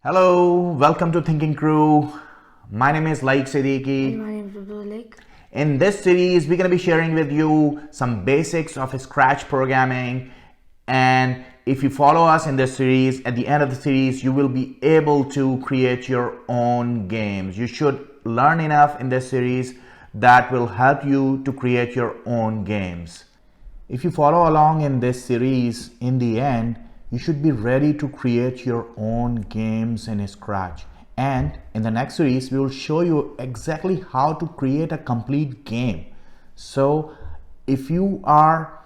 Hello, welcome to Thinking Crew. My name is Laik Siddiqui. And my name is Abdul Lake. In this series, we're going to be sharing with you some basics of Scratch programming. And if you follow us in this series, at the end of the series, you will be able to create your own games. You should learn enough in this series that will help you to create your own games. If you follow along in this series, in the end, you should be ready to create your own games in Scratch. And in the next series, we will show you exactly how to create a complete game. So if you are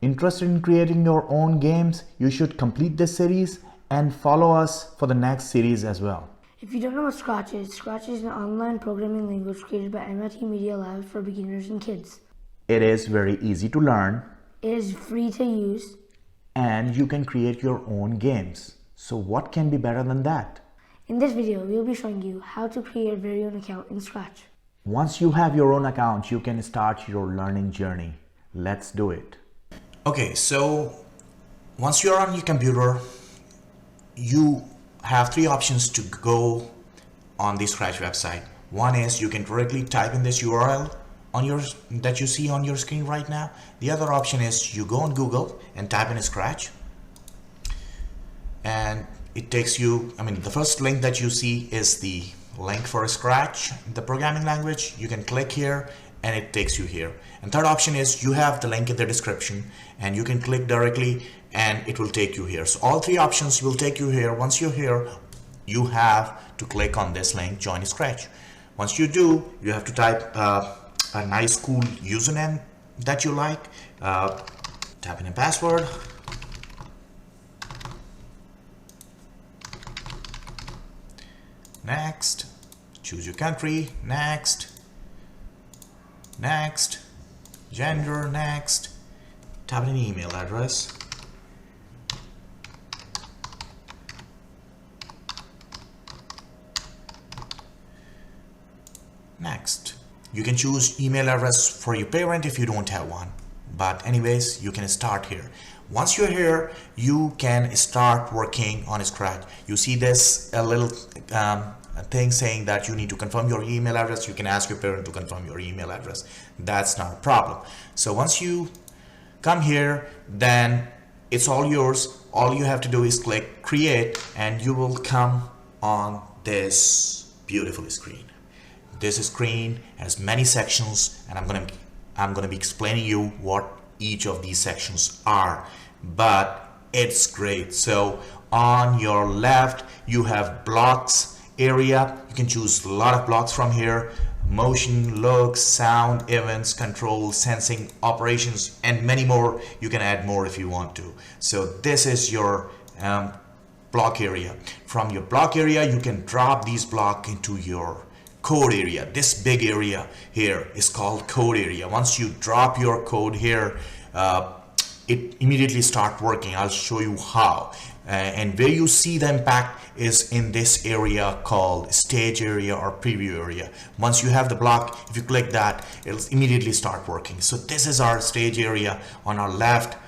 interested in creating your own games, you should complete this series and follow us for the next series as well. If you don't know what Scratch is an online programming language created by MIT Media Lab for beginners and kids. It is very easy to learn. It is free to use. And you can create your own games. So what can be better than that? In this video, we will be showing you how to create your very own account in Scratch. Once you have your own account, you can start your learning journey. Let's do it. Okay, so once you're on your computer, you have three options to go on the Scratch website. One is you can directly type in this URL that you see on your screen right now. The other option is you go on Google and type in Scratch, and it takes you, the first link that you see is the link for Scratch, the programming language. You can click here and it takes you here. And third option is you have the link in the description and you can click directly and it will take you here. So all three options will take you here. Once you're here, you have to click on this link, join Scratch. Once you do, you have to type a nice cool username that you like, type in a password, next, choose your country, next, gender, next, type in an email address, next. You can choose email address for your parent if you don't have one. But anyways, you can start here. Once you're here, you can start working on Scratch. You see this little thing saying that you need to confirm your email address. You can ask your parent to confirm your email address. That's not a problem. So once you come here, then it's all yours. All you have to do is click create and you will come on this beautiful screen. This screen has many sections and I'm gonna be explaining you what each of these sections are, but it's great. So on your left you have blocks area. You can choose a lot of blocks from here: motion, looks, sound, events, control, sensing, operations, and many more. You can add more if you want to. So this is your block area. From your block area you can drop these blocks into your code area. This big area here is called code area. Once you drop your code here, it immediately start working. I'll show you how. And where you see the impact is in this area called stage area or preview area. Once you have the block, if you click that, it'll immediately start working. So this is our stage area on our left.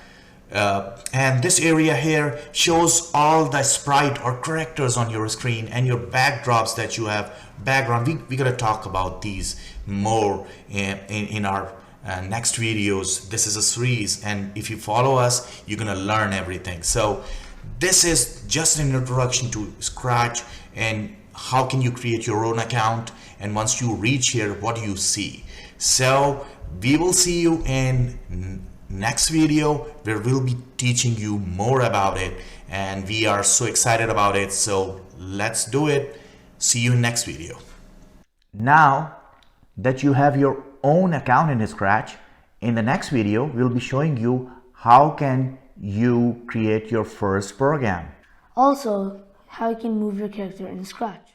And this area here shows all the sprite or characters on your screen and your backdrops that you have. Background, we're gonna talk about these more in our next videos. This is a series, and if you follow us, you're gonna learn everything. So this is just an introduction to Scratch and how can you create your own account. And once you reach here, what do you see? So we will see you in next video where we'll be teaching you more about it, and we are so excited about it. So let's do it. See you in next video. Now that you have your own account in Scratch, in the next video we'll be showing you how can you create your first program. Also, how you can move your character in Scratch.